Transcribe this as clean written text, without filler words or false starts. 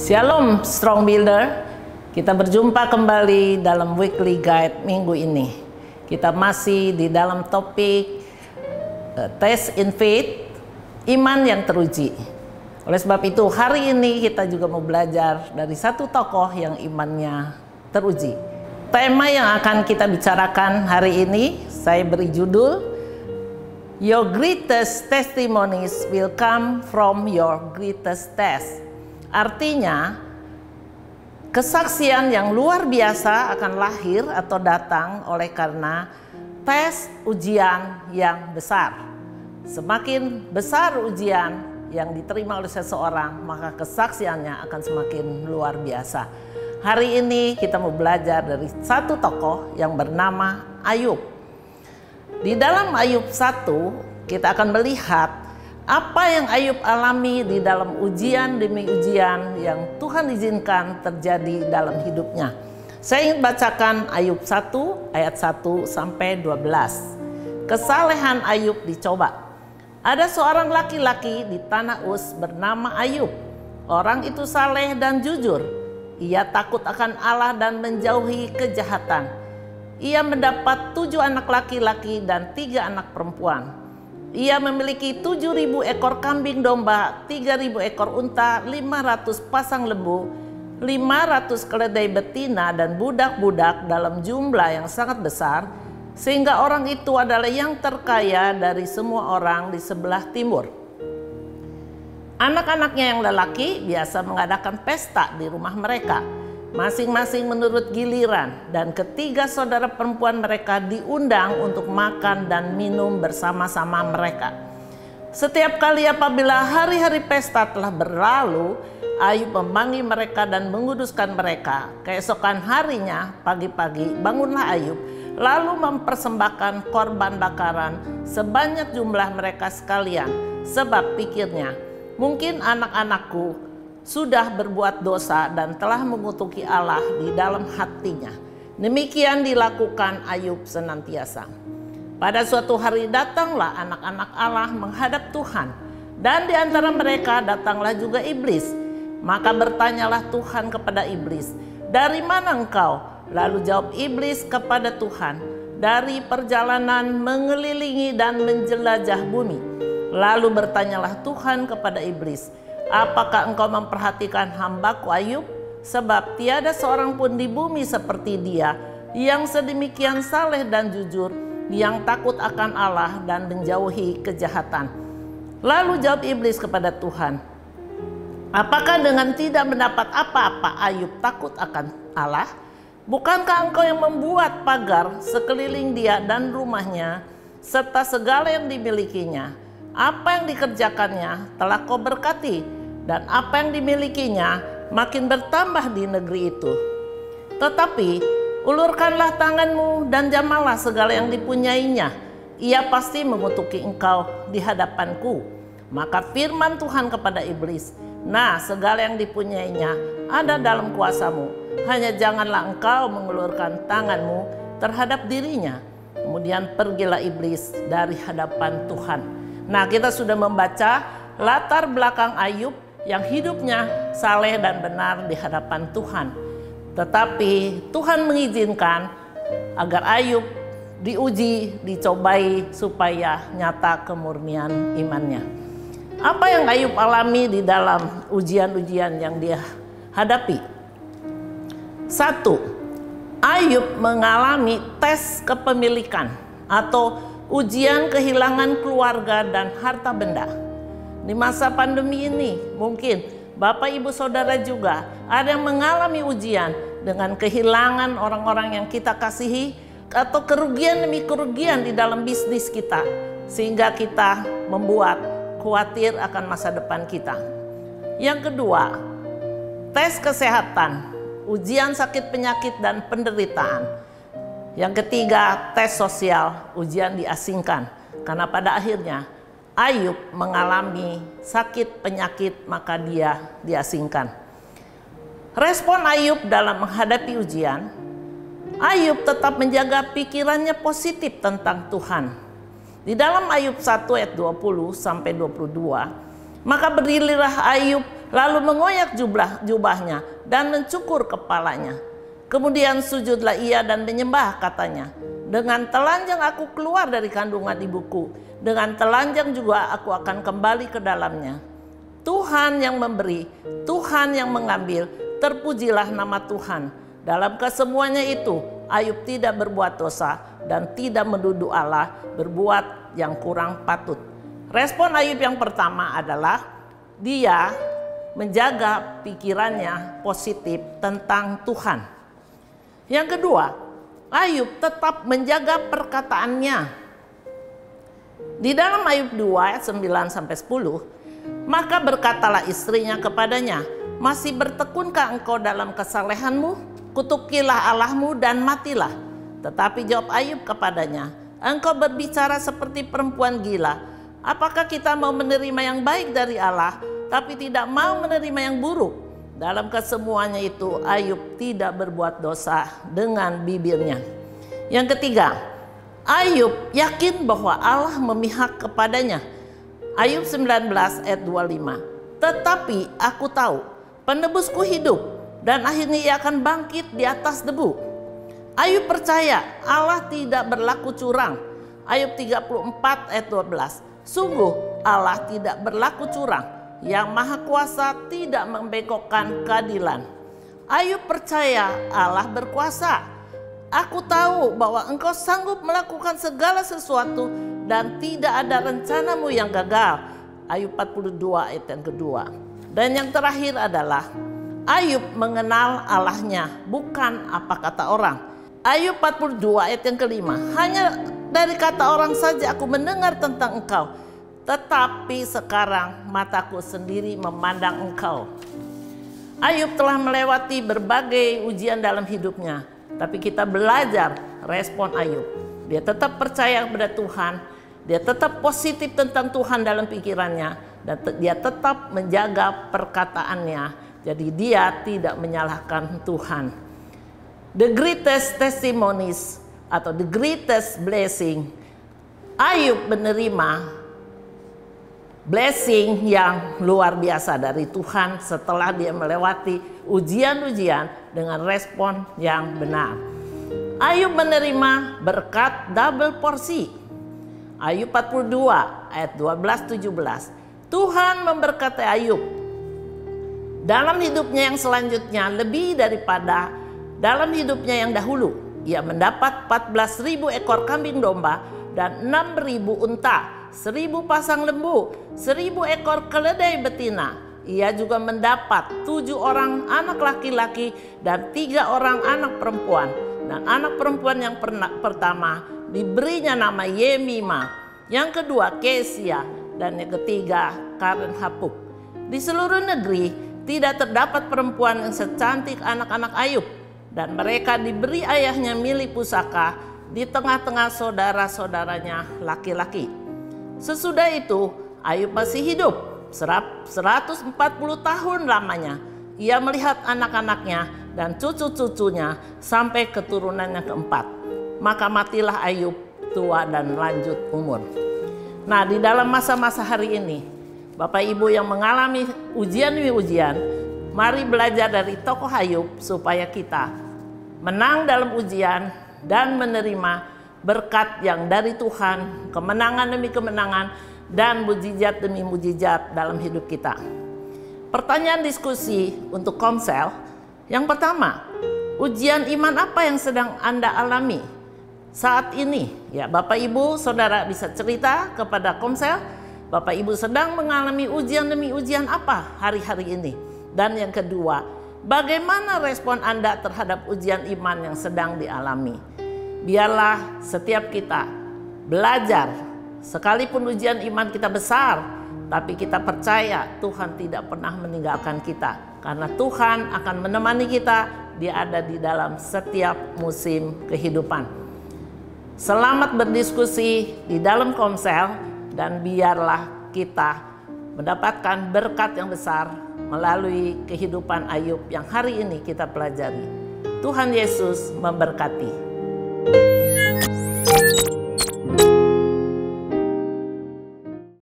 Shalom Strong Builder, kita berjumpa kembali dalam weekly guide minggu ini. Kita masih di dalam topik Test in Faith, iman yang teruji. Oleh sebab itu hari ini kita juga mau belajar dari satu tokoh yang imannya teruji. Tema yang akan kita bicarakan hari ini saya beri judul Your greatest testimonies will come from your greatest test. Artinya, kesaksian yang luar biasa akan lahir atau datang oleh karena tes ujian yang besar. Semakin besar ujian yang diterima oleh seseorang, maka kesaksiannya akan semakin luar biasa. Hari ini kita mau belajar dari satu tokoh yang bernama Ayub. Di dalam Ayub 1, kita akan melihat apa yang Ayub alami di dalam ujian demi ujian yang Tuhan izinkan terjadi dalam hidupnya. Saya ingin bacakan Ayub 1 ayat 1 sampai 12. Kesalehan Ayub dicoba. Ada seorang laki-laki di tanah Uz bernama Ayub. Orang itu saleh dan jujur. Ia takut akan Allah dan menjauhi kejahatan. Ia mendapat 7 anak laki-laki dan 3 anak perempuan. Ia memiliki 7.000 ekor kambing domba, 3.000 ekor unta, 500 pasang lembu, 500 keledai betina dan budak-budak dalam jumlah yang sangat besar, sehingga orang itu adalah yang terkaya dari semua orang di sebelah timur. Anak-anaknya yang lelaki biasa mengadakan pesta di rumah mereka, masing-masing menurut giliran, dan ketiga saudara perempuan mereka diundang untuk makan dan minum bersama-sama mereka. Setiap kali apabila hari-hari pesta telah berlalu, Ayub memanggil mereka dan menguduskan mereka. Keesokan harinya, pagi-pagi bangunlah Ayub, lalu mempersembahkan korban bakaran sebanyak jumlah mereka sekalian. Sebab pikirnya, mungkin anak-anakku sudah berbuat dosa dan telah mengutuki Allah di dalam hatinya. Demikian dilakukan Ayub senantiasa. Pada suatu hari datanglah anak-anak Allah menghadap Tuhan, dan di antara mereka datanglah juga iblis. Maka bertanyalah Tuhan kepada iblis, "Dari mana engkau?" Lalu jawab iblis kepada Tuhan, "Dari perjalanan mengelilingi dan menjelajah bumi." Lalu bertanyalah Tuhan kepada iblis, "Apakah engkau memperhatikan hambaku Ayub? Sebab tiada seorang pun di bumi seperti dia, yang sedemikian saleh dan jujur, yang takut akan Allah dan menjauhi kejahatan." Lalu jawab iblis kepada Tuhan, "Apakah dengan tidak mendapat apa-apa Ayub takut akan Allah? Bukankah engkau yang membuat pagar sekeliling dia dan rumahnya, serta segala yang dimilikinya? Apa yang dikerjakannya telah kau berkati, dan apa yang dimilikinya makin bertambah di negeri itu. Tetapi ulurkanlah tanganmu dan jamalah segala yang dipunyainya. Ia pasti mengutuki engkau di hadapanku." Maka firman Tuhan kepada iblis, "Nah, segala yang dipunyainya ada dalam kuasamu. Hanya janganlah engkau mengulurkan tanganmu terhadap dirinya." Kemudian pergilah iblis dari hadapan Tuhan. Nah, kita sudah membaca latar belakang Ayub yang hidupnya saleh dan benar di hadapan Tuhan. Tetapi Tuhan mengizinkan agar Ayub diuji, dicobai supaya nyata kemurnian imannya. Apa yang Ayub alami di dalam ujian-ujian yang dia hadapi? 1. Ayub mengalami tes kepemilikan atau ujian kehilangan keluarga dan harta benda. Di masa pandemi ini mungkin Bapak Ibu Saudara juga ada yang mengalami ujian dengan kehilangan orang-orang yang kita kasihi, atau kerugian demi kerugian di dalam bisnis kita, sehingga kita membuat khawatir akan masa depan kita. Yang kedua, tes kesehatan, ujian sakit penyakit dan penderitaan. Yang ketiga, tes sosial, ujian diasingkan. Karena pada akhirnya Ayub mengalami sakit penyakit, maka dia diasingkan. Respon Ayub dalam menghadapi ujian, Ayub tetap menjaga pikirannya positif tentang Tuhan. Di dalam Ayub 1 ayat 20 sampai 22, maka berdirilah Ayub lalu mengoyak jubahnya dan mencukur kepalanya. Kemudian sujudlah ia dan menyembah, katanya, "Dengan telanjang aku keluar dari kandungan ibuku, dengan telanjang juga aku akan kembali ke dalamnya. Tuhan yang memberi, Tuhan yang mengambil, terpujilah nama Tuhan." Dalam kesemuanya itu, Ayub tidak berbuat dosa dan tidak menuduh Allah berbuat yang kurang patut. Respon Ayub yang pertama adalah dia menjaga pikirannya positif tentang Tuhan. Yang kedua, Ayub tetap menjaga perkataannya. Di dalam Ayub 2 ayat 9-10, maka berkatalah istrinya kepadanya, "Masih bertekunkah engkau dalam kesalehanmu? Kutukilah Allahmu dan matilah." Tetapi jawab Ayub kepadanya, "Engkau berbicara seperti perempuan gila. Apakah kita mau menerima yang baik dari Allah, tapi tidak mau menerima yang buruk?" Dalam kesemuanya itu, Ayub tidak berbuat dosa dengan bibirnya. Yang ketiga, Ayub yakin bahwa Allah memihak kepadanya. Ayub 19 ayat 25. "Tetapi aku tahu penebusku hidup, dan akhirnya ia akan bangkit di atas debu." Ayub percaya Allah tidak berlaku curang. Ayub 34 ayat 12. "Sungguh Allah tidak berlaku curang, yang maha kuasa tidak membengkokkan keadilan." Ayub percaya Allah berkuasa. "Aku tahu bahwa engkau sanggup melakukan segala sesuatu dan tidak ada rencanamu yang gagal." Ayub 42 ayat yang kedua. Dan yang terakhir adalah Ayub mengenal Allahnya, bukan apa kata orang. Ayub 42 ayat yang kelima. "Hanya dari kata orang saja aku mendengar tentang engkau, tetapi sekarang mataku sendiri memandang engkau." Ayub telah melewati berbagai ujian dalam hidupnya, tapi kita belajar respon Ayub. Dia tetap percaya kepada Tuhan, dia tetap positif tentang Tuhan dalam pikirannya, dan dia tetap menjaga perkataannya. Jadi dia tidak menyalahkan Tuhan. The greatest testimonies atau the greatest blessing, Ayub menerima blessing yang luar biasa dari Tuhan setelah dia melewati ujian-ujian dengan respon yang benar. Ayub menerima berkat double porsi. Ayub 42 ayat 12-17. Tuhan memberkati Ayub dalam hidupnya yang selanjutnya lebih daripada dalam hidupnya yang dahulu. Ia mendapat 14.000 ekor kambing domba dan 6.000 unta, 1.000 pasang lembu, 1.000 ekor keledai betina. Ia juga mendapat 7 orang anak laki-laki dan 3 orang anak perempuan. Dan anak perempuan yang pertama diberinya nama Yemima, yang kedua Kesia, dan yang ketiga Karen Hapuk. Di seluruh negeri tidak terdapat perempuan yang secantik anak-anak Ayub, dan mereka diberi ayahnya milih pusaka di tengah-tengah saudara-saudaranya laki-laki. Sesudah itu Ayub masih hidup 140 tahun lamanya. Ia melihat anak-anaknya dan cucu-cucunya sampai keturunannya keempat. Maka matilah Ayub tua dan lanjut umur. Nah, di dalam masa-masa hari ini, Bapak Ibu yang mengalami ujian demi ujian, mari belajar dari tokoh Ayub supaya kita menang dalam ujian dan menerima berkat yang dari Tuhan, kemenangan demi kemenangan, dan mujizat demi mujizat dalam hidup kita. Pertanyaan diskusi untuk Komsel. Yang pertama, ujian iman apa yang sedang Anda alami saat ini? Ya, Bapak Ibu, Saudara bisa cerita kepada Komsel. Bapak Ibu sedang mengalami ujian demi ujian apa hari-hari ini? Dan yang kedua, bagaimana respon Anda terhadap ujian iman yang sedang dialami? Biarlah setiap kita belajar, sekalipun ujian iman kita besar, tapi kita percaya Tuhan tidak pernah meninggalkan kita. Karena Tuhan akan menemani kita, Dia ada di dalam setiap musim kehidupan. Selamat berdiskusi di dalam Komsel. Dan biarlah kita mendapatkan berkat yang besar melalui kehidupan Ayub yang hari ini kita pelajari. Tuhan Yesus memberkati.